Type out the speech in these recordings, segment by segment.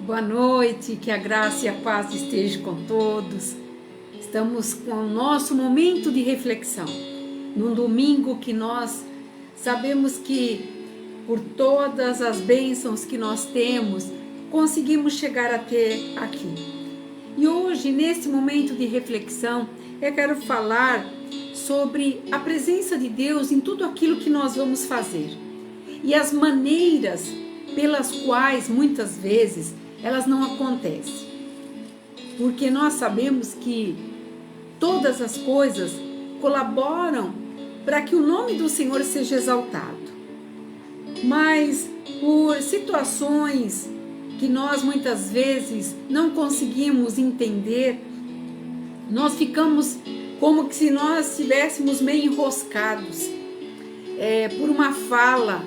Boa noite, que a graça e a paz estejam com todos. Estamos com o nosso momento de reflexão, num domingo que nós sabemos que por todas as bênçãos que nós temos, conseguimos chegar até aqui. E hoje, nesse momento de reflexão, eu quero falar sobre a presença de Deus em tudo aquilo que nós vamos fazer e as maneiras pelas quais muitas vezes elas não acontecem, porque nós sabemos que todas as coisas colaboram para que o nome do Senhor seja exaltado, mas por situações que nós muitas vezes não conseguimos entender, nós ficamos como que se nós estivéssemos meio enroscados, por uma fala,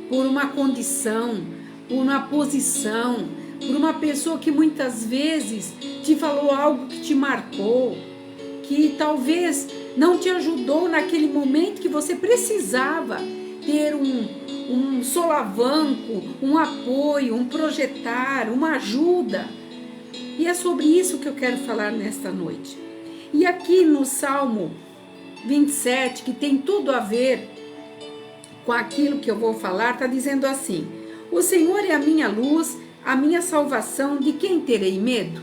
por uma condição, por uma posição, por uma pessoa que muitas vezes te falou algo que te marcou, que talvez não te ajudou naquele momento que você precisava ter um solavanco, um apoio, um projetar, uma ajuda. E é sobre isso que eu quero falar nesta noite. E aqui no Salmo 27, que tem tudo a ver com aquilo que eu vou falar, está dizendo assim: o Senhor é a minha luz, a minha salvação, de quem terei medo?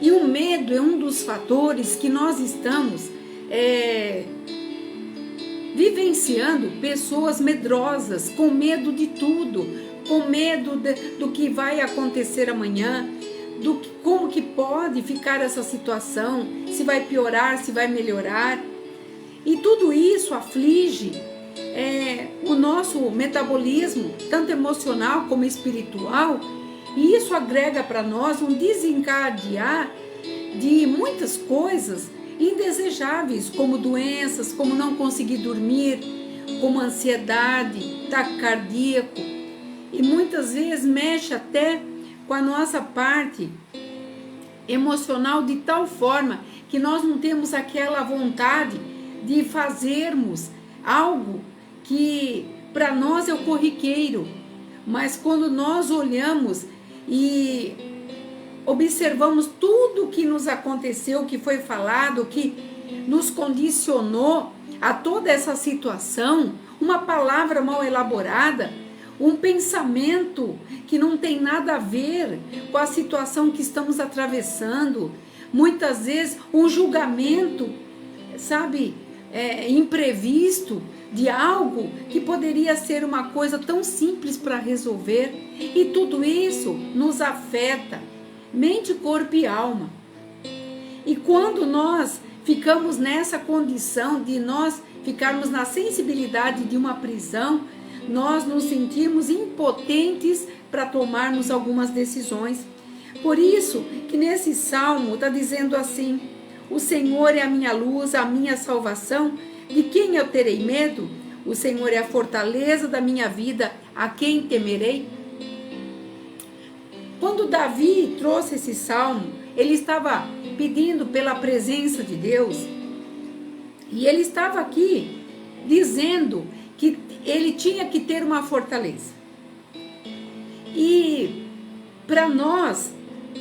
E o medo é um dos fatores que nós estamos vivenciando, pessoas medrosas, com medo de tudo, com medo do que vai acontecer amanhã, como que pode ficar essa situação, se vai piorar, se vai melhorar. E tudo isso aflige o nosso metabolismo, tanto emocional como espiritual, e isso agrega para nós um desencadear de muitas coisas indesejáveis, como doenças, como não conseguir dormir, como ansiedade, ataque cardíaco, e muitas vezes mexe até com a nossa parte emocional de tal forma que nós não temos aquela vontade de fazermos algo que para nós é o corriqueiro, mas quando nós olhamos e observamos tudo o que nos aconteceu, que foi falado, que nos condicionou a toda essa situação, uma palavra mal elaborada, um pensamento que não tem nada a ver com a situação que estamos atravessando, muitas vezes um julgamento, imprevisto, de algo que poderia ser uma coisa tão simples para resolver, e tudo isso nos afeta, mente, corpo e alma. E quando nós ficamos nessa condição de nós ficarmos na sensibilidade de uma prisão, nós nos sentimos impotentes para tomarmos algumas decisões. Por isso que nesse salmo está dizendo assim: o Senhor é a minha luz, a minha salvação, de quem eu terei medo? O Senhor é a fortaleza da minha vida, a quem temerei? Quando Davi trouxe esse salmo, ele estava pedindo pela presença de Deus, e ele estava aqui dizendo que ele tinha que ter uma fortaleza. E para nós,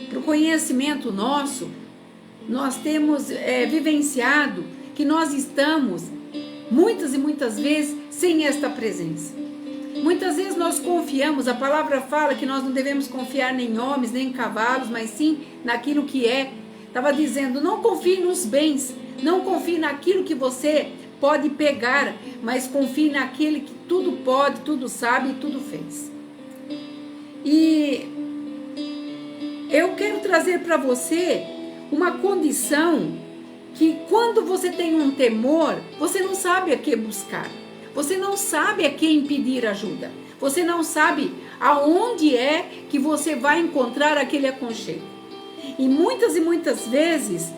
para o conhecimento nosso, nós temos vivenciado que nós estamos muitas e muitas vezes sem esta presença. Muitas vezes nós confiamos, a palavra fala que nós não devemos confiar nem em homens, nem em cavalos, mas sim naquilo que é. Estava dizendo, não confie nos bens, não confie naquilo que você pode pegar, mas confie naquele que tudo pode, tudo sabe e tudo fez. E eu quero trazer para você uma condição que quando você tem um temor, você não sabe a que buscar, você não sabe a quem pedir ajuda, você não sabe aonde é que você vai encontrar aquele aconchego. E muitas vezes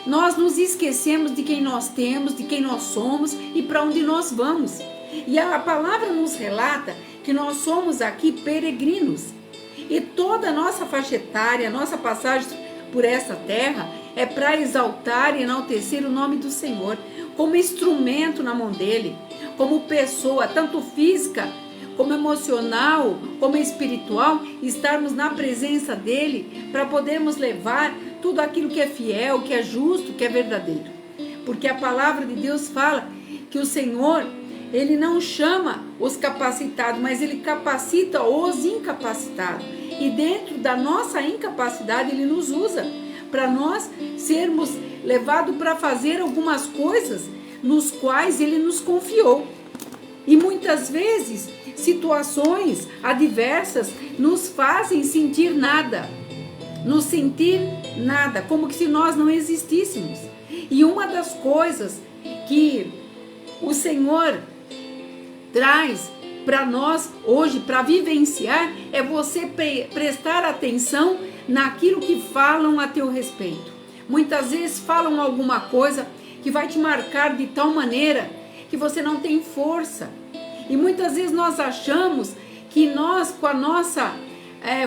nós nos esquecemos de quem nós temos, de quem nós somos e para onde nós vamos. E a palavra nos relata que nós somos aqui peregrinos, e toda a nossa faixa etária, a nossa passagem por essa terra é para exaltar e enaltecer o nome do Senhor, como instrumento na mão dele, como pessoa, tanto física como emocional, como espiritual, estarmos na presença dele para podermos levar tudo aquilo que é fiel, que é justo, que é verdadeiro. Porque a palavra de Deus fala que o Senhor, ele não chama os capacitados, mas ele capacita os incapacitados. E dentro da nossa incapacidade, ele nos usa para nós sermos levados para fazer algumas coisas nos quais ele nos confiou. E muitas vezes, situações adversas nos fazem sentir nada, como que se nós não existíssemos. E uma das coisas que o Senhor traz para nós hoje, para vivenciar, é você prestar atenção naquilo que falam a teu respeito. Muitas vezes falam alguma coisa que vai te marcar de tal maneira que você não tem força. E muitas vezes nós achamos que nós, com a nossa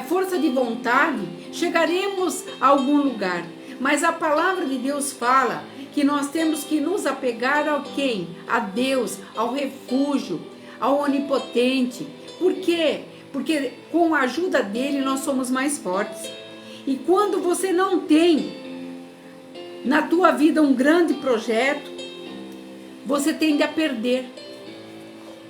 força de vontade, chegaremos a algum lugar. Mas a palavra de Deus fala que nós temos que nos apegar ao quem? A Deus, ao refúgio, ao onipotente. Por quê? Porque com a ajuda dele nós somos mais fortes. E quando você não tem na tua vida um grande projeto, você tende a perder.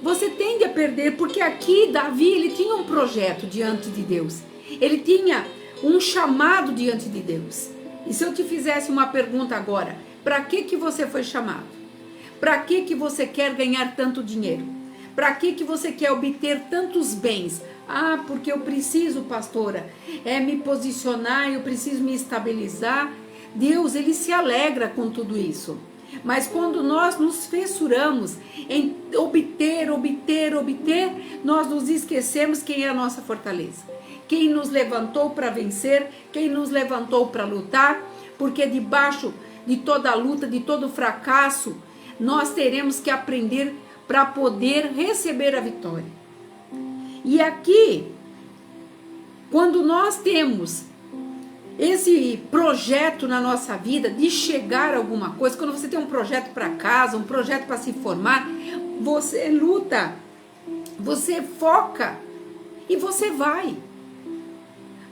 Você tende a perder, porque aqui Davi, ele tinha um projeto diante de Deus. Ele tinha um chamado diante de Deus. E se eu te fizesse uma pergunta agora, para que você foi chamado? Para que você quer ganhar tanto dinheiro? Para que você quer obter tantos bens? Ah, porque eu preciso, pastora, me posicionar, eu preciso me estabilizar. Deus, ele se alegra com tudo isso. Mas quando nós nos fissuramos em obter, nós nos esquecemos quem é a nossa fortaleza. Quem nos levantou para vencer, quem nos levantou para lutar, porque debaixo de toda luta, de todo fracasso, nós teremos que aprender para poder receber a vitória. E aqui, quando nós temos esse projeto na nossa vida de chegar a alguma coisa, quando você tem um projeto para casa, um projeto para se formar, você luta, você foca e você vai.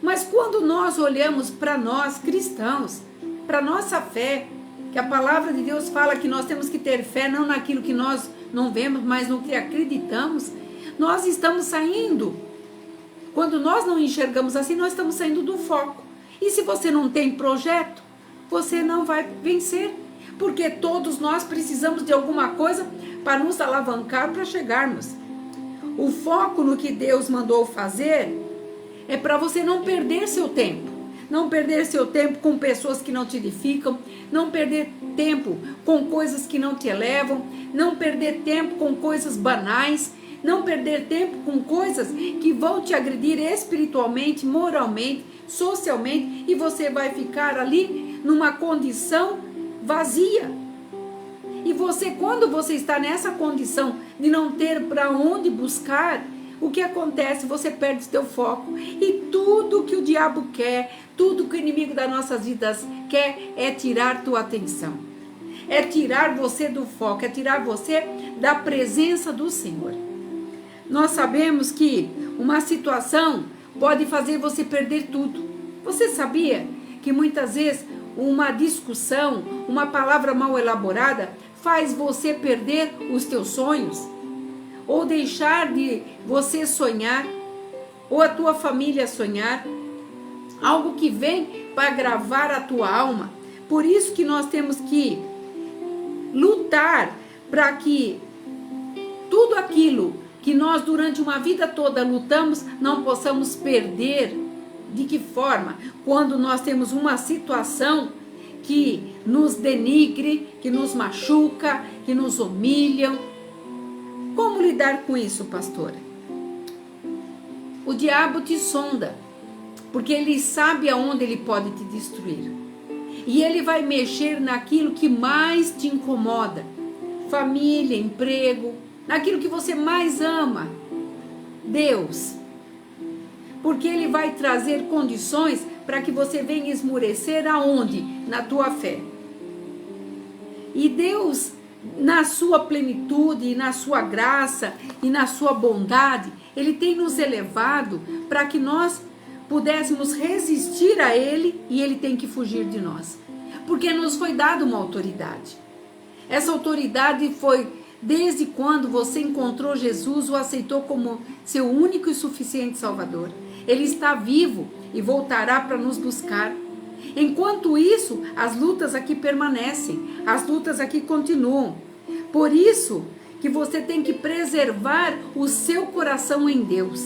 Mas quando nós olhamos para nós cristãos, para nossa fé, que a palavra de Deus fala que nós temos que ter fé não naquilo que nós não vemos, mas no que acreditamos, nós estamos saindo. Quando nós não enxergamos assim, nós estamos saindo do foco. E se você não tem projeto, você não vai vencer. Porque todos nós precisamos de alguma coisa para nos alavancar para chegarmos. O foco no que Deus mandou fazer é para você não perder seu tempo. Não perder seu tempo com pessoas que não te edificam. Não perder tempo com coisas que não te elevam. Não perder tempo com coisas banais. Não perder tempo com coisas que vão te agredir espiritualmente, moralmente, socialmente, e você vai ficar ali numa condição vazia. E você, quando você está nessa condição de não ter para onde buscar, o que acontece? Você perde seu foco. E tudo que o diabo quer, tudo que o inimigo das nossas vidas quer, é tirar tua atenção. É tirar você do foco, é tirar você da presença do Senhor. Nós sabemos que uma situação pode fazer você perder tudo. Você sabia que muitas vezes uma discussão, uma palavra mal elaborada, faz você perder os teus sonhos? Ou deixar de você sonhar, ou a tua família sonhar? Algo que vem para agravar a tua alma. Por isso que nós temos que lutar para que tudo aquilo que nós durante uma vida toda lutamos, não possamos perder. De que forma? Quando nós temos uma situação que nos denigre, que nos machuca, que nos humilham. Como lidar com isso, pastora? O diabo te sonda, porque ele sabe aonde ele pode te destruir. E ele vai mexer naquilo que mais te incomoda. Família, emprego, naquilo que você mais ama, Deus. Porque ele vai trazer condições para que você venha esmurecer aonde? Na tua fé. E Deus na sua plenitude, na sua graça e na sua bondade, Ele tem nos elevado para que nós pudéssemos resistir a Ele e Ele tem que fugir de nós. Porque nos foi dada uma autoridade. Essa autoridade foi desde quando você encontrou Jesus, o aceitou como seu único e suficiente Salvador. Ele está vivo e voltará para nos buscar. Enquanto isso, as lutas aqui permanecem, as lutas aqui continuam. Por isso que você tem que preservar o seu coração em Deus.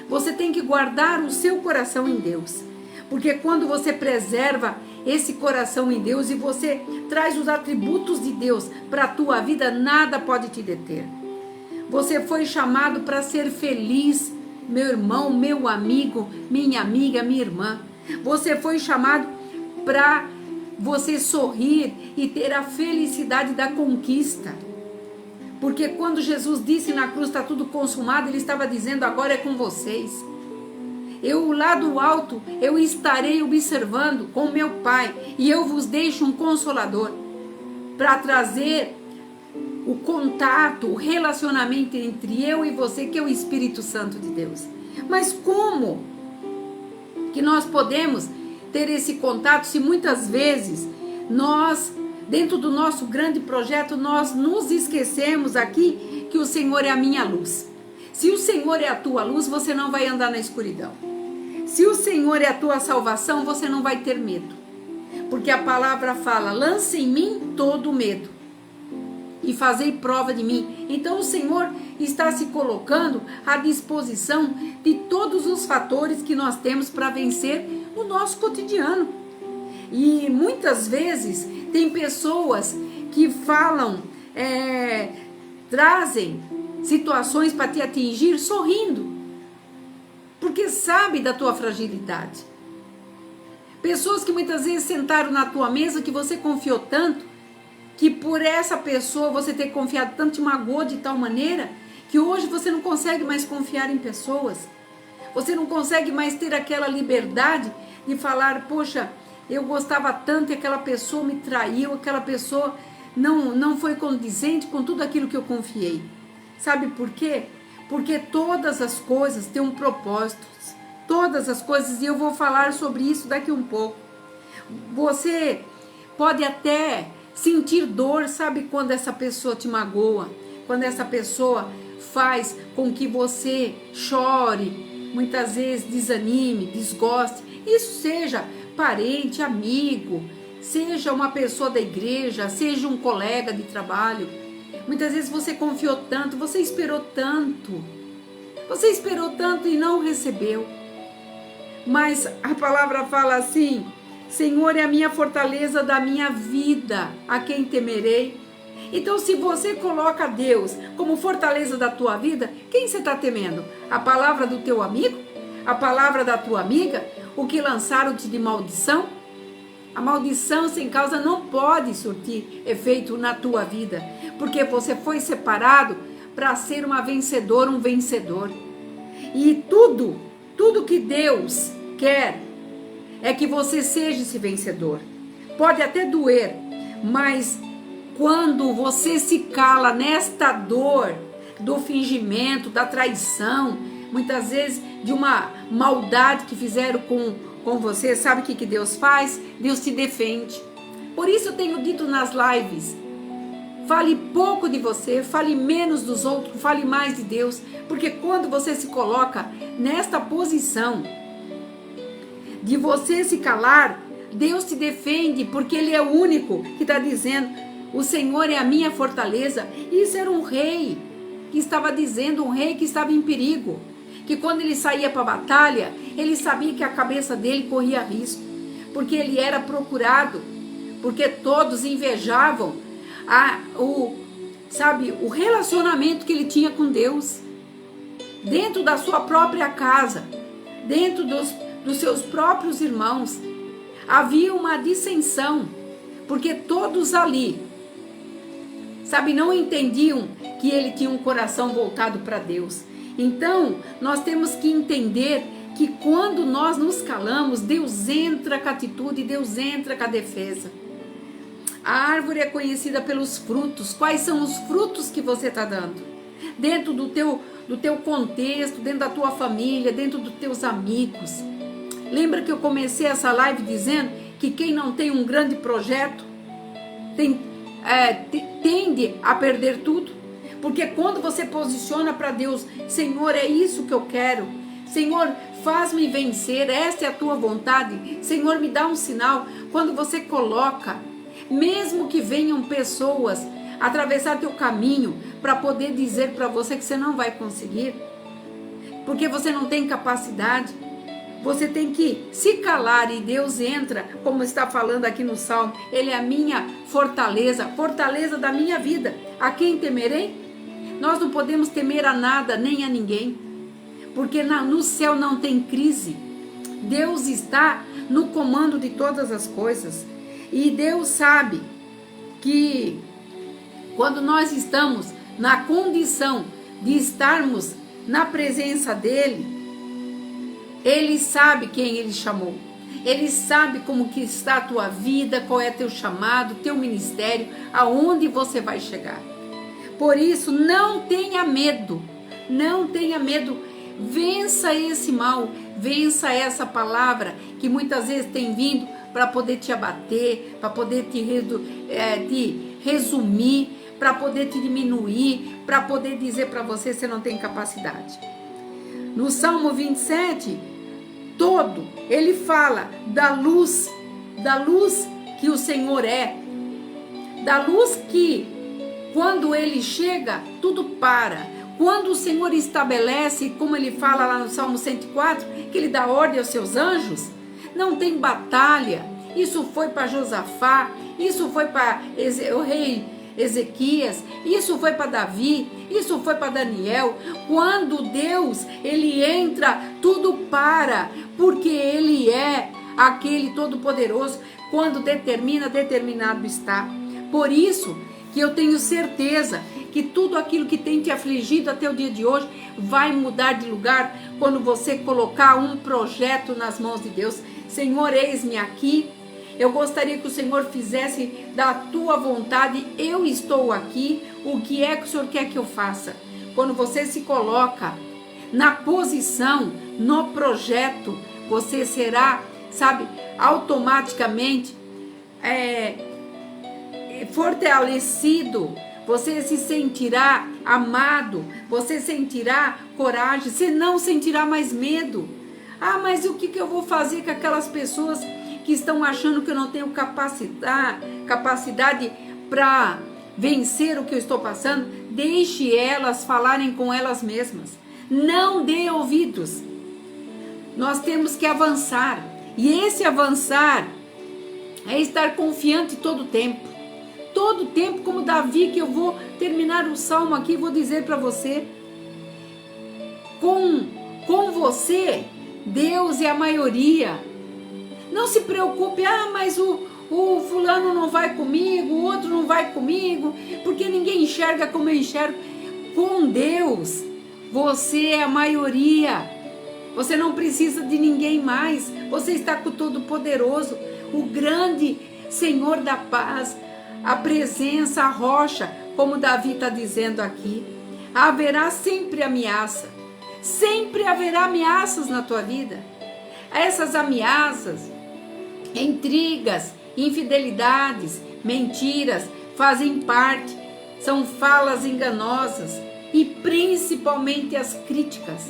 Você tem que guardar o seu coração em Deus. Porque quando você preserva esse coração em Deus e você traz os atributos de Deus para a tua vida, nada pode te deter. Você foi chamado para ser feliz, meu irmão, meu amigo, minha amiga, minha irmã. Você foi chamado para você sorrir e ter a felicidade da conquista. Porque quando Jesus disse na cruz está tudo consumado, Ele estava dizendo agora é com vocês. Eu lá do alto, eu estarei observando com meu Pai e eu vos deixo um consolador para trazer o contato, o relacionamento entre eu e você, que é o Espírito Santo de Deus. Mas como que nós podemos ter esse contato se muitas vezes nós, dentro do nosso grande projeto, nós nos esquecemos aqui que o Senhor é a minha luz. Se o Senhor é a tua luz, você não vai andar na escuridão. Se o Senhor é a tua salvação, você não vai ter medo. Porque a palavra fala, lance em mim todo o medo e fazei prova de mim. Então o Senhor está se colocando à disposição de todos os fatores que nós temos para vencer o nosso cotidiano. E muitas vezes tem pessoas que falam, trazem situações para te atingir sorrindo, porque sabe da tua fragilidade. Pessoas que muitas vezes sentaram na tua mesa, que você confiou tanto, que por essa pessoa você ter confiado tanto, te magoou de tal maneira, que hoje você não consegue mais confiar em pessoas. Você não consegue mais ter aquela liberdade de falar, poxa, eu gostava tanto e aquela pessoa me traiu, aquela pessoa não foi condizente com tudo aquilo que eu confiei. Sabe por quê? Porque todas as coisas têm um propósito, todas as coisas, e eu vou falar sobre isso daqui um pouco. Você pode até sentir dor, sabe, quando essa pessoa te magoa, quando essa pessoa faz com que você chore, muitas vezes desanime, desgoste, isso seja parente, amigo, seja uma pessoa da igreja, seja um colega de trabalho. Muitas vezes você confiou tanto, você esperou tanto e não recebeu. Mas a palavra fala assim, Senhor é a minha fortaleza da minha vida, a quem temerei. Então se você coloca Deus como fortaleza da tua vida, quem você está temendo? A palavra do teu amigo? A palavra da tua amiga? O que lançaram-te de maldição? A maldição sem causa não pode surtir efeito na tua vida, porque você foi separado para ser uma vencedora, um vencedor. E tudo que Deus quer é que você seja esse vencedor. Pode até doer, mas quando você se cala nesta dor do fingimento, da traição, muitas vezes de uma maldade que fizeram com você, sabe o que Deus faz? Deus te defende. Por isso eu tenho dito nas lives, fale pouco de você, fale menos dos outros, fale mais de Deus, porque quando você se coloca nesta posição de você se calar, Deus te defende, porque Ele é o único que está dizendo, o Senhor é a minha fortaleza. Isso era um rei que estava dizendo, um rei que estava em perigo, que quando ele saía para a batalha, ele sabia que a cabeça dele corria risco, porque ele era procurado, porque todos invejavam o relacionamento que ele tinha com Deus, dentro da sua própria casa, dentro dos seus próprios irmãos, havia uma dissensão, porque todos ali, não entendiam que ele tinha um coração voltado para Deus. Então, nós temos que entender que quando nós nos calamos, Deus entra com a atitude, Deus entra com a defesa. A árvore é conhecida pelos frutos. Quais são os frutos que você está dando? Dentro do teu contexto, dentro da tua família, dentro dos teus amigos. Lembra que eu comecei essa live dizendo que quem não tem um grande projeto tende a perder tudo? Porque quando você posiciona para Deus, Senhor, é isso que eu quero. Senhor, faz-me vencer, esta é a tua vontade. Senhor, me dá um sinal. Quando você coloca, mesmo que venham pessoas atravessar teu caminho para poder dizer para você que você não vai conseguir, porque você não tem capacidade, você tem que se calar e Deus entra, como está falando aqui no Salmo, Ele é a minha fortaleza, fortaleza da minha vida. A quem temerei? Nós não podemos temer a nada, nem a ninguém, porque no céu não tem crise. Deus está no comando de todas as coisas. E Deus sabe que quando nós estamos na condição de estarmos na presença dEle, Ele sabe quem Ele chamou. Ele sabe como que está a tua vida, qual é teu chamado, teu ministério, aonde você vai chegar. Por isso, não tenha medo, não tenha medo, vença esse mal, vença essa palavra que muitas vezes tem vindo para poder te abater, para poder te resumir, para poder te diminuir, para poder dizer para você que você não tem capacidade. No Salmo 27, ele fala da luz que o Senhor é, da luz que quando Ele chega, tudo para. Quando o Senhor estabelece, como Ele fala lá no Salmo 104, que Ele dá ordem aos seus anjos, não tem batalha. Isso foi para Josafá, isso foi para o rei Ezequias, isso foi para Davi, isso foi para Daniel. Quando Deus, Ele entra, tudo para, porque Ele é aquele todo-poderoso. Quando determina, determinado está. Por isso que eu tenho certeza que tudo aquilo que tem te afligido até o dia de hoje vai mudar de lugar quando você colocar um projeto nas mãos de Deus. Senhor, eis-me aqui. Eu gostaria que o Senhor fizesse da tua vontade. Eu estou aqui. O que é que o Senhor quer que eu faça? Quando você se coloca na posição, no projeto, você será, automaticamente fortalecido. Você se sentirá amado, você sentirá coragem, você não sentirá mais medo. Ah, mas o que eu vou fazer com aquelas pessoas que estão achando que eu não tenho capacidade para vencer o que eu estou passando? Deixe elas falarem com elas mesmas. Não dê ouvidos. Nós temos que avançar. E esse avançar é estar confiante todo o tempo. Todo tempo, como Davi, que eu vou terminar o salmo aqui, vou dizer para você, com você, Deus é a maioria. Não se preocupe, mas o fulano não vai comigo, o outro não vai comigo, porque ninguém enxerga como eu enxergo. Com Deus, você é a maioria. Você não precisa de ninguém mais. Você está com o Todo-Poderoso, o grande Senhor da paz, a presença, a rocha, como Davi está dizendo aqui. Haverá sempre ameaça. Sempre haverá ameaças na tua vida. Essas ameaças, intrigas, infidelidades, mentiras, fazem parte, são falas enganosas e principalmente as críticas.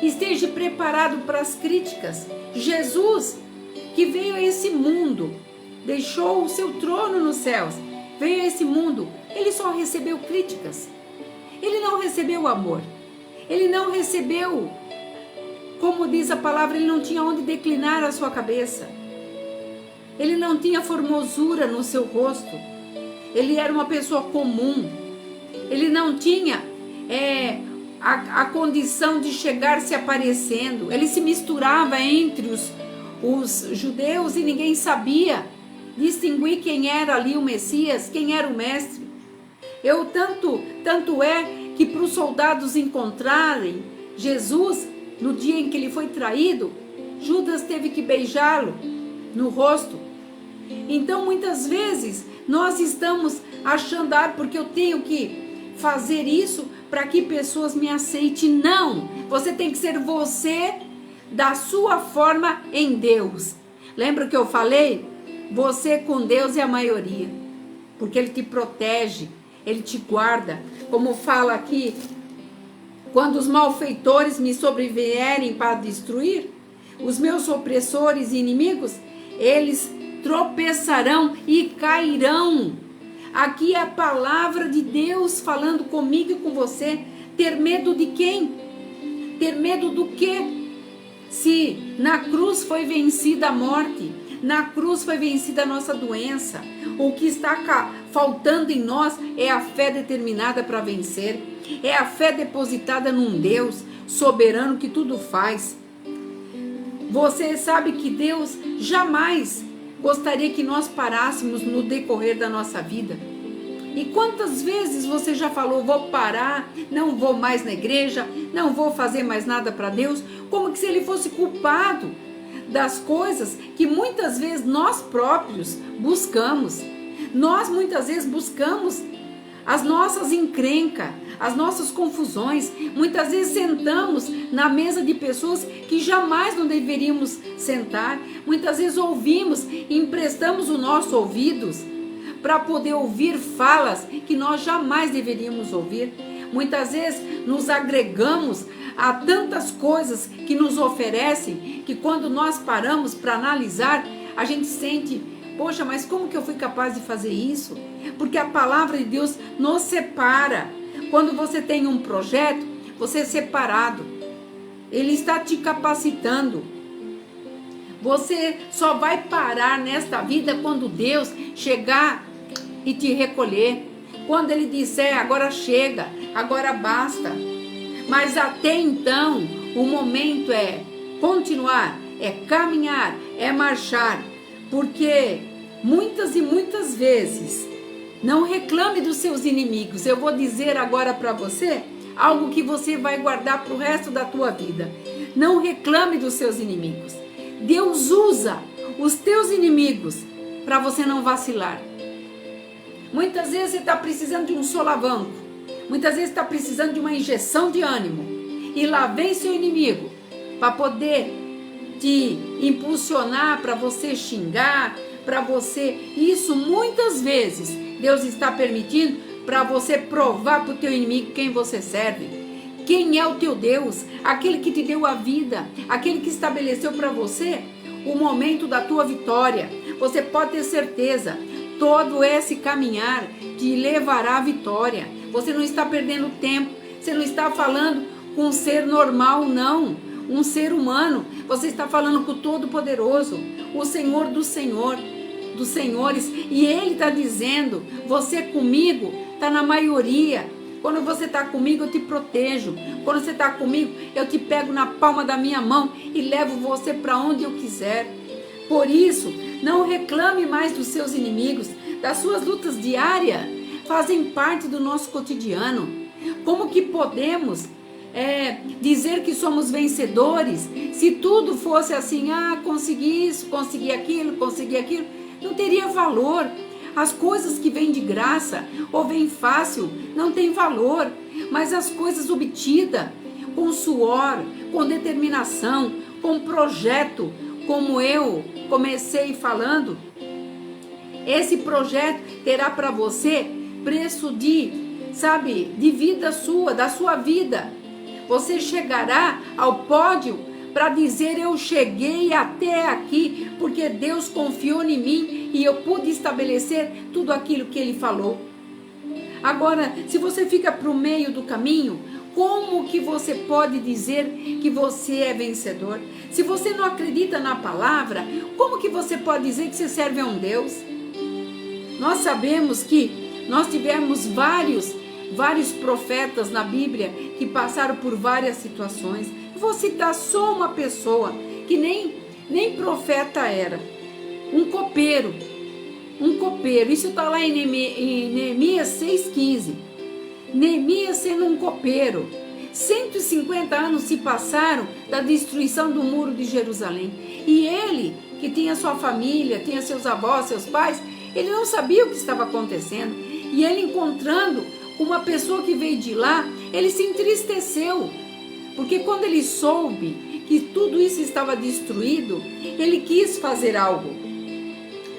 Esteja preparado para as críticas. Jesus, que veio a esse mundo, deixou o seu trono nos céus, veio a esse mundo, ele só recebeu críticas. Ele não recebeu amor. Ele não recebeu, como diz a palavra, ele não tinha onde declinar a sua cabeça. Ele não tinha formosura no seu rosto. Ele era uma pessoa comum. Ele não tinha a condição de chegar se aparecendo. Ele se misturava entre os judeus e ninguém sabia distinguir quem era ali o Messias, quem era o mestre. Tanto é que para os soldados encontrarem Jesus, no dia em que ele foi traído, Judas teve que beijá-lo no rosto. Então, muitas vezes, Nós estamos achando, porque eu tenho que fazer isso para que pessoas me aceitem. Não, você tem que ser você da sua forma em Deus. Lembra que eu falei? Você com Deus é a maioria, porque Ele te protege, Ele te guarda. Como fala aqui, quando os malfeitores me sobrevierem para destruir, os meus opressores e inimigos, eles tropeçarão e cairão. Aqui é a palavra de Deus falando comigo e com você. Ter medo de quem? Ter medo do quê? Se na cruz foi vencida a morte, na cruz foi vencida a nossa doença, o que está faltando em nós é a fé determinada para vencer, é a fé depositada num Deus soberano que tudo faz. Você sabe que Deus jamais gostaria que nós parássemos no decorrer da nossa vida. E quantas vezes você já falou, vou parar, não vou mais na igreja, não vou fazer mais nada para Deus, como que se Ele fosse culpado das coisas que muitas vezes nós próprios buscamos. Nós muitas vezes buscamos as nossas encrencas, as nossas confusões. Muitas vezes sentamos na mesa de pessoas que jamais não deveríamos sentar. Muitas vezes ouvimos e emprestamos os nossos ouvidos para poder ouvir falas que nós jamais deveríamos ouvir. Muitas vezes nos agregamos a tantas coisas que nos oferecem, que quando nós paramos para analisar, a gente sente, poxa, mas como que eu fui capaz de fazer isso? Porque a palavra de Deus nos separa. Quando você tem um projeto, você é separado. Ele está te capacitando. Você só vai parar nesta vida quando Deus chegar e te recolher. Quando Ele disser, agora chega, agora basta. Mas até então, o momento é continuar, é caminhar, é marchar. Porque muitas e muitas vezes, não reclame dos seus inimigos. Eu vou dizer agora para você algo que você vai guardar para o resto da tua vida. Não reclame dos seus inimigos. Deus usa os teus inimigos para você não vacilar. Muitas vezes você está precisando de um solavanco. Muitas vezes está precisando de uma injeção de ânimo. E lá vem seu inimigo para poder te impulsionar, para você xingar, para você... Isso muitas vezes Deus está permitindo para você provar para o teu inimigo quem você serve. Quem é o teu Deus? Aquele que te deu a vida, aquele que estabeleceu para você o momento da tua vitória. Você pode ter certeza, todo esse caminhar te levará à vitória. Você não está perdendo tempo, você não está falando com um ser normal, não, um ser humano. Você está falando com o Todo-Poderoso, o Senhor dos Senhores, e Ele está dizendo, você comigo está na maioria. Quando você está comigo, eu te protejo. Quando você está comigo, eu te pego na palma da minha mão e levo você para onde eu quiser. Por isso, não reclame mais dos seus inimigos. Das suas lutas diárias fazem parte do nosso cotidiano. Como que podemos dizer que somos vencedores se tudo fosse assim, consegui isso, consegui aquilo, não teria valor. As coisas que vêm de graça ou vêm fácil não tem valor, mas as coisas obtidas com suor, com determinação, com projeto, como eu comecei falando, esse projeto terá para você preço de vida sua, da sua vida. Você chegará ao pódio para dizer, eu cheguei até aqui, porque Deus confiou em mim e eu pude estabelecer tudo aquilo que Ele falou. Agora, se você fica para o meio do caminho, como que você pode dizer que você é vencedor? Se você não acredita na palavra, como que você pode dizer que você serve a um Deus? Nós sabemos que nós tivemos vários profetas na Bíblia que passaram por várias situações. Vou citar só uma pessoa que nem profeta era, um copeiro, isso está lá em Neemias 6,15, Neemias sendo um copeiro, 150 anos se passaram da destruição do muro de Jerusalém, e ele, que tinha sua família, tinha seus avós, seus pais, Ele não sabia o que estava acontecendo. E ele, encontrando uma pessoa que veio de lá, ele se entristeceu. Porque quando ele soube que tudo isso estava destruído, ele quis fazer algo.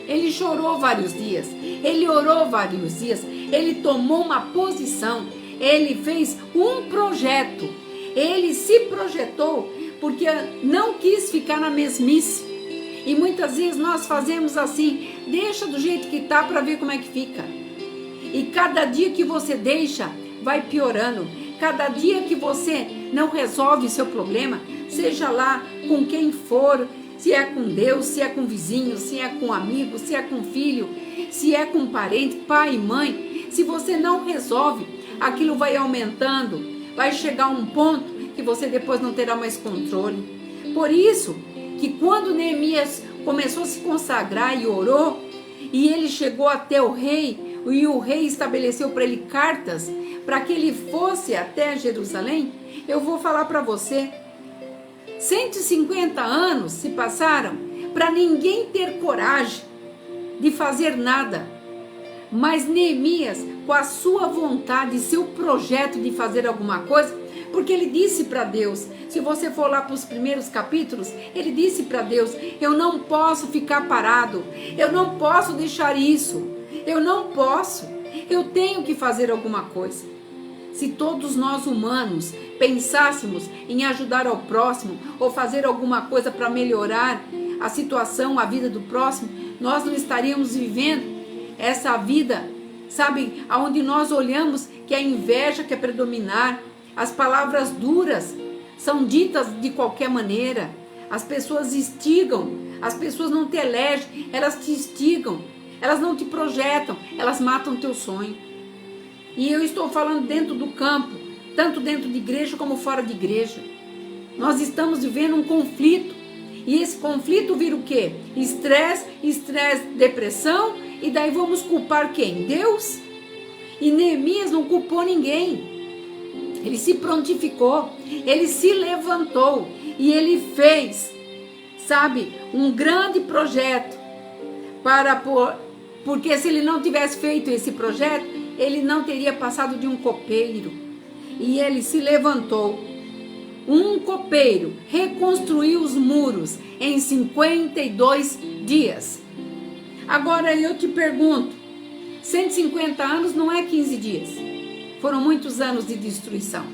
Ele chorou vários dias, ele orou vários dias, ele tomou uma posição, ele fez um projeto, ele se projetou porque não quis ficar na mesmice. E muitas vezes nós fazemos assim, deixa do jeito que tá para ver como é que fica. E cada dia que você deixa, vai piorando. Cada dia que você não resolve seu problema, seja lá com quem for, se é com Deus, se é com vizinho, se é com amigo, se é com filho, se é com parente, pai e mãe, se você não resolve, aquilo vai aumentando, vai chegar a um ponto que você depois não terá mais controle. Por isso que quando Neemias começou a se consagrar e orou, e ele chegou até o rei, e o rei estabeleceu para ele cartas para que ele fosse até Jerusalém, eu vou falar para você, 150 anos se passaram para ninguém ter coragem de fazer nada. Mas Neemias, com a sua vontade, seu projeto de fazer alguma coisa, porque ele disse para Deus, se você for lá para os primeiros capítulos, ele disse para Deus, eu não posso ficar parado, eu não posso deixar isso, eu não posso, eu tenho que fazer alguma coisa. Se todos nós humanos pensássemos em ajudar ao próximo ou fazer alguma coisa para melhorar a situação, a vida do próximo, nós não estaríamos vivendo essa vida, sabe, aonde nós olhamos que a inveja quer predominar, as palavras duras são ditas de qualquer maneira, as pessoas instigam, as pessoas não te elegem, elas te instigam, elas não te projetam, elas matam teu sonho. E eu estou falando dentro do campo, tanto dentro de igreja como fora de igreja. Nós estamos vivendo um conflito. E esse conflito vira o quê? Estresse, depressão. E daí vamos culpar quem? Deus? E Neemias não culpou ninguém. Ele se prontificou. Ele se levantou. E ele fez, sabe, um grande projeto. Porque se ele não tivesse feito esse projeto, ele não teria passado de um copeiro. E ele se levantou. Um copeiro reconstruiu os muros em 52 dias. Agora eu te pergunto, 150 anos não é 15 dias. Foram muitos anos de destruição.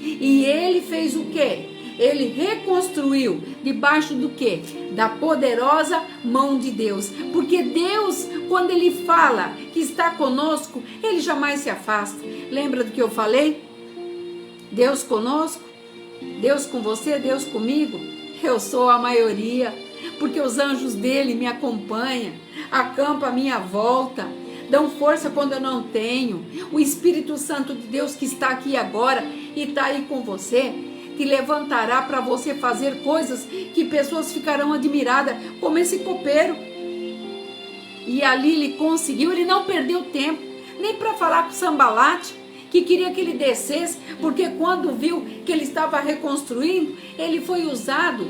E ele fez o quê? Ele reconstruiu debaixo do quê? Da poderosa mão de Deus. Porque Deus, quando Ele fala que está conosco, Ele jamais se afasta. Lembra do que eu falei? Deus conosco, Deus com você, Deus comigo. Eu sou a maioria, porque os anjos dele me acompanham, acampam à minha volta, dão força quando eu não tenho. O Espírito Santo de Deus que está aqui agora e está aí com você, te levantará para você fazer coisas que pessoas ficarão admiradas, como esse copeiro. E ali ele conseguiu, ele não perdeu tempo, nem para falar com Sambalate, que queria que ele descesse, porque quando viu que ele estava reconstruindo, ele foi usado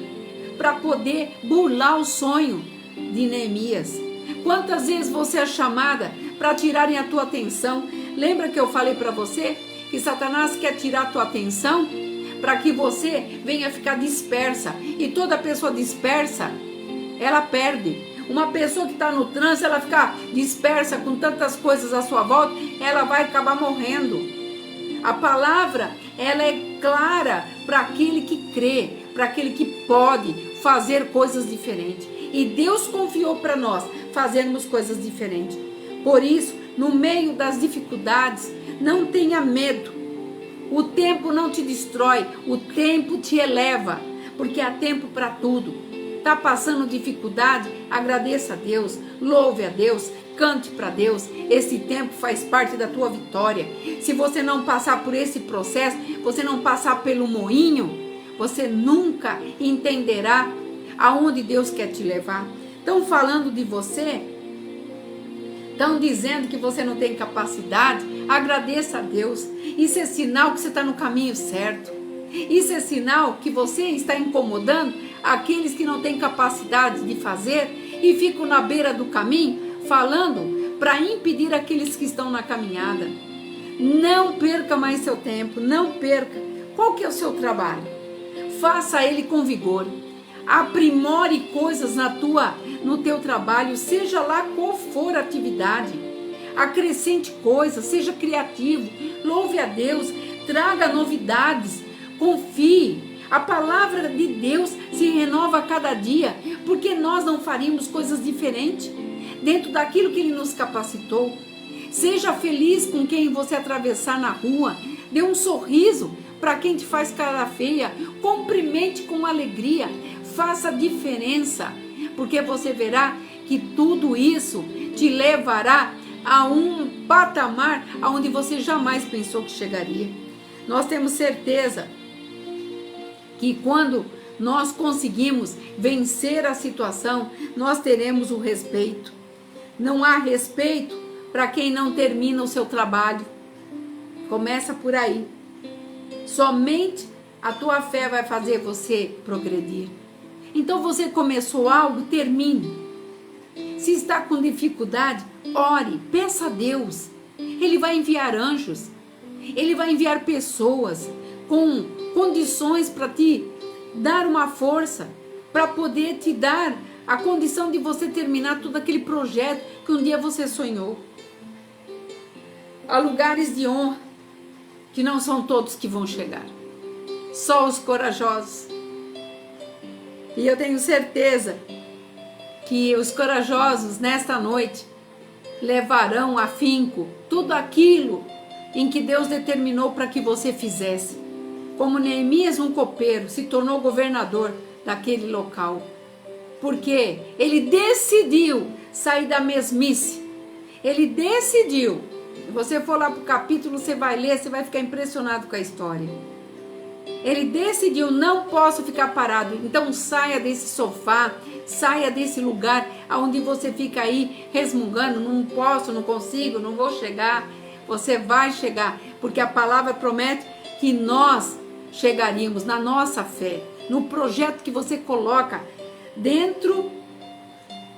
para poder burlar o sonho de Neemias. Quantas vezes você é chamada para tirarem a tua atenção? Lembra que eu falei para você que Satanás quer tirar a tua atenção para que você venha ficar dispersa, e toda pessoa dispersa, ela perde. Uma pessoa que está no trânsito, ela fica dispersa com tantas coisas à sua volta, ela vai acabar morrendo. A palavra, ela é clara para aquele que crê, para aquele que pode fazer coisas diferentes. E Deus confiou para nós fazermos coisas diferentes. Por isso, no meio das dificuldades, não tenha medo. O tempo não te destrói, o tempo te eleva, porque há tempo para tudo. Está passando dificuldade? Agradeça a Deus, louve a Deus, cante para Deus. Esse tempo faz parte da tua vitória. Se você não passar por esse processo, você não passar pelo moinho, você nunca entenderá aonde Deus quer te levar. Estão falando de você, estão dizendo que você não tem capacidade. Agradeça a Deus. Isso é sinal que você está no caminho certo. Isso é sinal que você está incomodando aqueles que não têm capacidade de fazer e ficam na beira do caminho falando para impedir aqueles que estão na caminhada. Não perca mais seu tempo, não perca. Qual que é o seu trabalho? Faça ele com vigor. Aprimore coisas no teu trabalho, seja lá qual for a atividade. Acrescente coisas, seja criativo, louve a Deus, traga novidades, confie. A palavra de Deus se renova a cada dia, porque nós não faríamos coisas diferentes dentro daquilo que Ele nos capacitou. Seja feliz com quem você atravessar na rua, dê um sorriso para quem te faz cara feia, cumprimente com alegria, faça diferença, porque você verá que tudo isso te levará a um patamar aonde você jamais pensou que chegaria. Nós temos certeza que quando nós conseguimos vencer a situação, nós teremos o respeito. Não há respeito para quem não termina o seu trabalho. Começa por aí. Somente a tua fé vai fazer você progredir. Então você começou algo, termine. Se está com dificuldade, ore, peça a Deus. Ele vai enviar anjos. Ele vai enviar pessoas com condições para te dar uma força, para poder te dar a condição de você terminar todo aquele projeto que um dia você sonhou. Há lugares de honra que não são todos que vão chegar, só os corajosos. E eu tenho certeza que os corajosos nesta noite levarão afinco tudo aquilo em que Deus determinou para que você fizesse. Como Neemias, um copeiro, se tornou governador daquele local, porque ele decidiu sair da mesmice. Ele decidiu. Se você for lá para o capítulo, você vai ler, você vai ficar impressionado com a história. Ele decidiu, não posso ficar parado. Então saia desse sofá, saia desse lugar onde você fica aí resmungando, não posso, não consigo, não vou chegar. Você vai chegar, porque a palavra promete que nós chegaríamos na nossa fé, no projeto que você coloca dentro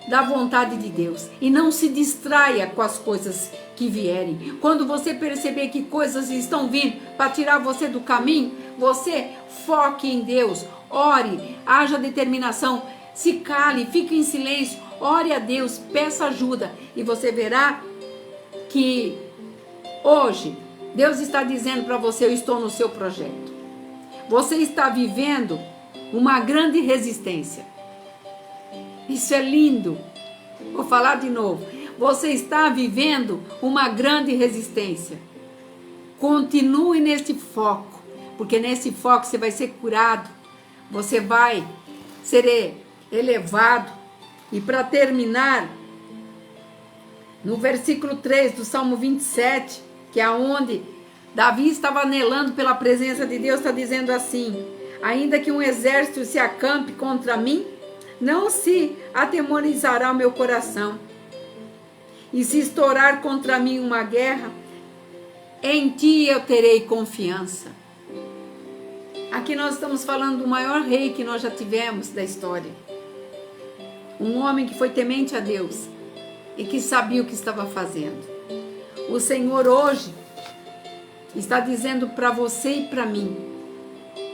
da vontade de Deus. E não se distraia com as coisas que vierem. Quando você perceber que coisas estão vindo para tirar você do caminho, você foque em Deus, ore, haja determinação, se cale, fique em silêncio, ore a Deus, peça ajuda e você verá que hoje Deus está dizendo para você: eu estou no seu projeto. Você está vivendo uma grande resistência. Isso é lindo. Vou falar de novo. Você está vivendo uma grande resistência. Continue nesse foco, porque nesse foco você vai ser curado, você vai ser elevado. E para terminar, no versículo 3 do Salmo 27, que é onde Davi estava anelando pela presença de Deus, está dizendo assim: ainda que um exército se acampe contra mim, não se atemorizará o meu coração. E se estourar contra mim uma guerra, em ti eu terei confiança. Aqui nós estamos falando do maior rei que nós já tivemos da história. Um homem que foi temente a Deus e que sabia o que estava fazendo. O Senhor hoje está dizendo para você e para mim: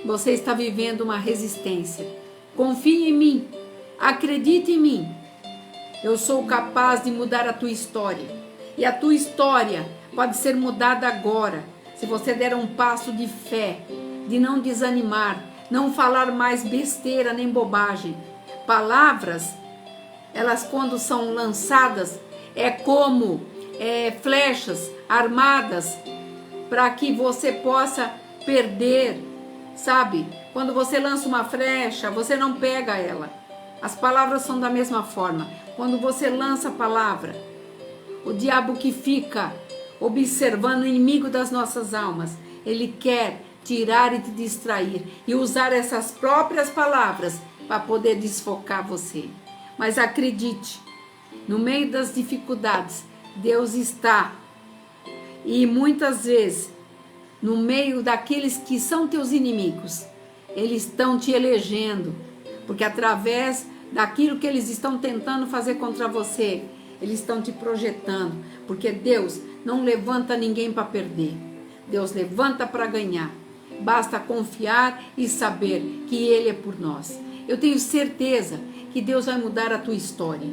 você está vivendo uma resistência. Confie em mim, acredite em mim. Eu sou capaz de mudar a tua história. E a tua história pode ser mudada agora, se você der um passo de fé, de não desanimar, não falar mais besteira nem bobagem. Palavras, elas quando são lançadas, é como flechas armadas para que você possa perder, sabe? Quando você lança uma flecha, você não pega ela. As palavras são da mesma forma. Quando você lança a palavra, o diabo que fica observando o inimigo das nossas almas, ele quer tirar e te distrair e usar essas próprias palavras para poder desfocar você. Mas acredite, no meio das dificuldades, Deus está. E muitas vezes, no meio daqueles que são teus inimigos, eles estão te elegendo, porque através daquilo que eles estão tentando fazer contra você, eles estão te projetando, porque Deus não levanta ninguém para perder. Deus levanta para ganhar. Basta confiar e saber que Ele é por nós. Eu tenho certeza que Deus vai mudar a tua história,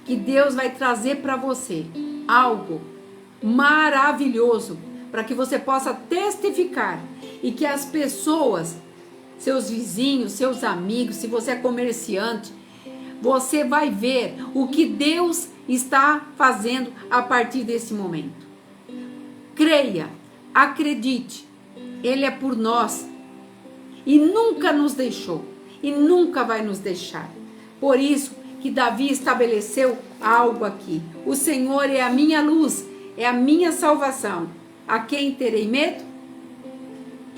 que Deus vai trazer para você algo maravilhoso, para que você possa testificar e que as pessoas, seus vizinhos, seus amigos, se você é comerciante, você vai ver o que Deus está fazendo a partir desse momento. Creia, acredite, Ele é por nós e nunca nos deixou e nunca vai nos deixar. Por isso que Davi estabeleceu algo aqui. O Senhor é a minha luz, é a minha salvação. A quem terei medo?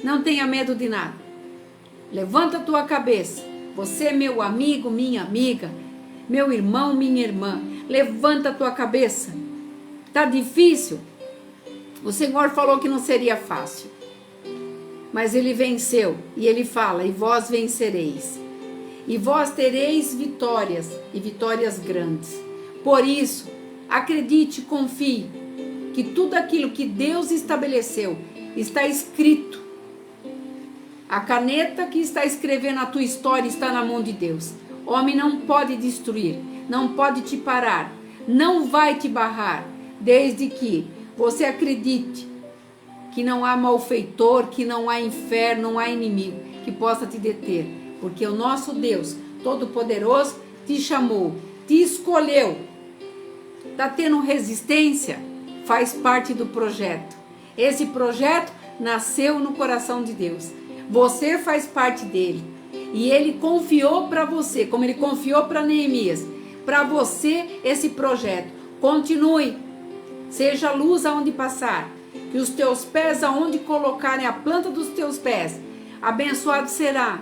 Não tenha medo de nada. Levanta a tua cabeça. Você, meu amigo, minha amiga, meu irmão, minha irmã, levanta a tua cabeça. Tá difícil? O Senhor falou que não seria fácil, mas Ele venceu e Ele fala: e vós vencereis, e vós tereis vitórias e vitórias grandes. Por isso, acredite, confie que tudo aquilo que Deus estabeleceu está escrito. A caneta que está escrevendo a tua história está na mão de Deus. Homem não pode destruir, não pode te parar, não vai te barrar, desde que você acredite que não há malfeitor, que não há inferno, não há inimigo que possa te deter. Porque o nosso Deus Todo-Poderoso te chamou, te escolheu. Está tendo resistência? Faz parte do projeto. Esse projeto nasceu no coração de Deus. Você faz parte dele. E Ele confiou para você, como Ele confiou para Neemias, para você esse projeto. Continue. Seja luz aonde passar. Que os teus pés, aonde colocarem a planta dos teus pés, abençoado será.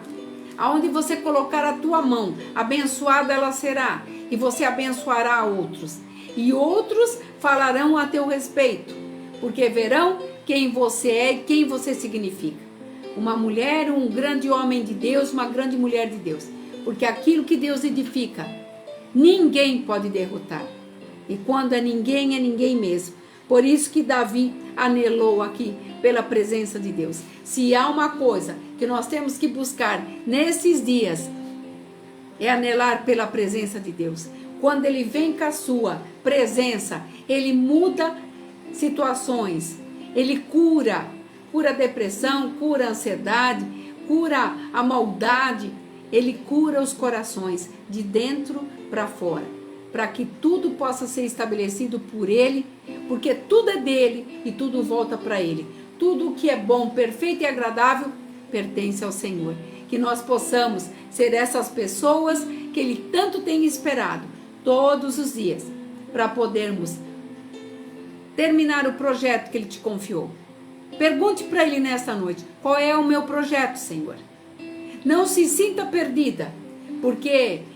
Aonde você colocar a tua mão, abençoada ela será. E você abençoará outros. E outros falarão a teu respeito. Porque verão quem você é e quem você significa. Uma mulher, um grande homem de Deus, uma grande mulher de Deus. Porque aquilo que Deus edifica, ninguém pode derrotar. E quando é ninguém mesmo. Por isso que Davi anelou aqui pela presença de Deus. Se há uma coisa que nós temos que buscar nesses dias, é anelar pela presença de Deus. Quando Ele vem com a sua presença, Ele muda situações. Ele cura a depressão, cura a ansiedade, cura a maldade. Ele cura os corações de dentro para fora, para que tudo possa ser estabelecido por Ele, porque tudo é dele e tudo volta para Ele. Tudo o que é bom, perfeito e agradável pertence ao Senhor. Que nós possamos ser essas pessoas que Ele tanto tem esperado todos os dias, para podermos terminar o projeto que Ele te confiou. Pergunte para Ele nesta noite: qual é o meu projeto, Senhor? Não se sinta perdida,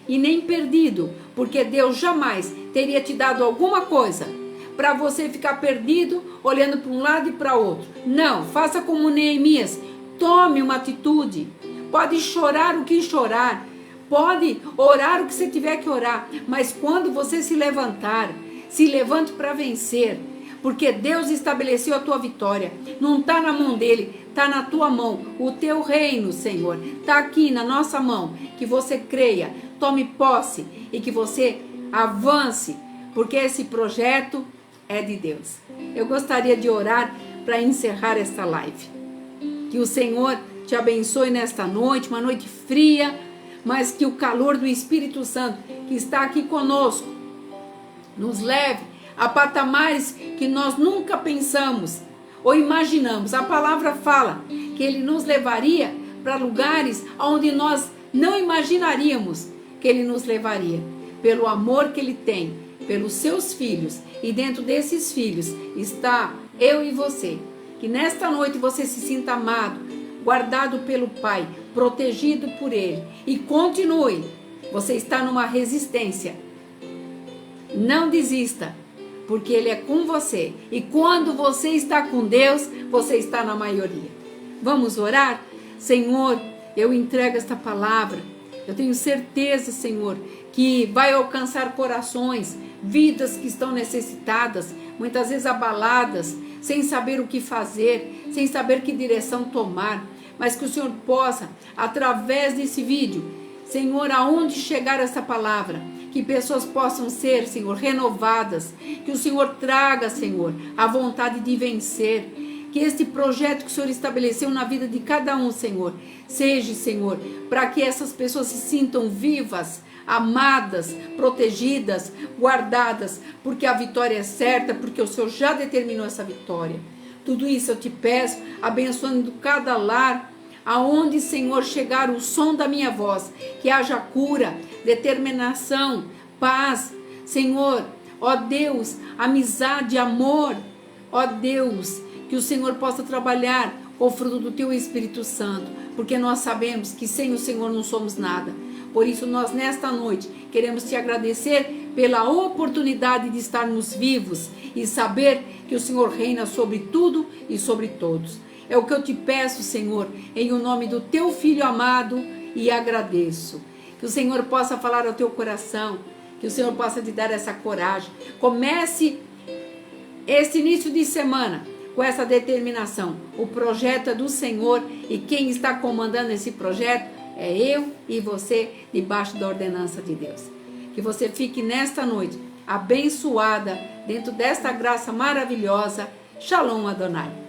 e nem perdido, porque Deus jamais teria te dado alguma coisa para você ficar perdido, olhando para um lado e para outro. Não, faça como Neemias, tome uma atitude. Pode chorar o que chorar, pode orar o que você tiver que orar, mas quando você se levantar, se levante para vencer, porque Deus estabeleceu a tua vitória. Não está na mão dele, está na tua mão. O teu reino, Senhor, está aqui na nossa mão. Que você creia, tome posse e que você avance, porque esse projeto é de Deus. Eu gostaria de orar para encerrar esta live. Que o Senhor te abençoe nesta noite, uma noite fria, mas que o calor do Espírito Santo que está aqui conosco nos leve a patamares que nós nunca pensamos ou imaginamos. A palavra fala que Ele nos levaria para lugares onde nós não imaginaríamos que Ele nos levaria, pelo amor que Ele tem pelos seus filhos, e dentro desses filhos está eu e você. Que nesta noite você se sinta amado, guardado pelo Pai, protegido por Ele, e continue. Você está numa resistência. Não desista, porque Ele é com você. E quando você está com Deus, você está na maioria. Vamos orar? Senhor, eu entrego esta palavra. Eu tenho certeza, Senhor, que vai alcançar corações, vidas que estão necessitadas, muitas vezes abaladas, sem saber o que fazer, sem saber que direção tomar, mas que o Senhor possa, através desse vídeo, Senhor, aonde chegar essa palavra, que pessoas possam ser, Senhor, renovadas, que o Senhor traga, Senhor, a vontade de vencer, que este projeto que o Senhor estabeleceu na vida de cada um, Senhor, seja, Senhor, para que essas pessoas se sintam vivas, amadas, protegidas, guardadas, porque a vitória é certa, porque o Senhor já determinou essa vitória. Tudo isso eu te peço, abençoando cada lar, aonde, Senhor, chegar o som da minha voz, que haja cura, determinação, paz, Senhor, ó Deus, amizade, amor, ó Deus, que o Senhor possa trabalhar o fruto do Teu Espírito Santo, porque nós sabemos que sem o Senhor não somos nada. Por isso nós nesta noite queremos te agradecer pela oportunidade de estarmos vivos e saber que o Senhor reina sobre tudo e sobre todos. É o que eu te peço, Senhor, em o nome do Teu Filho amado, e agradeço. Que o Senhor possa falar ao teu coração, que o Senhor possa te dar essa coragem. Comece esse início de semana com essa determinação. O projeto é do Senhor e quem está comandando esse projeto é eu e você, debaixo da ordenança de Deus. Que você fique nesta noite abençoada dentro desta graça maravilhosa. Shalom Adonai.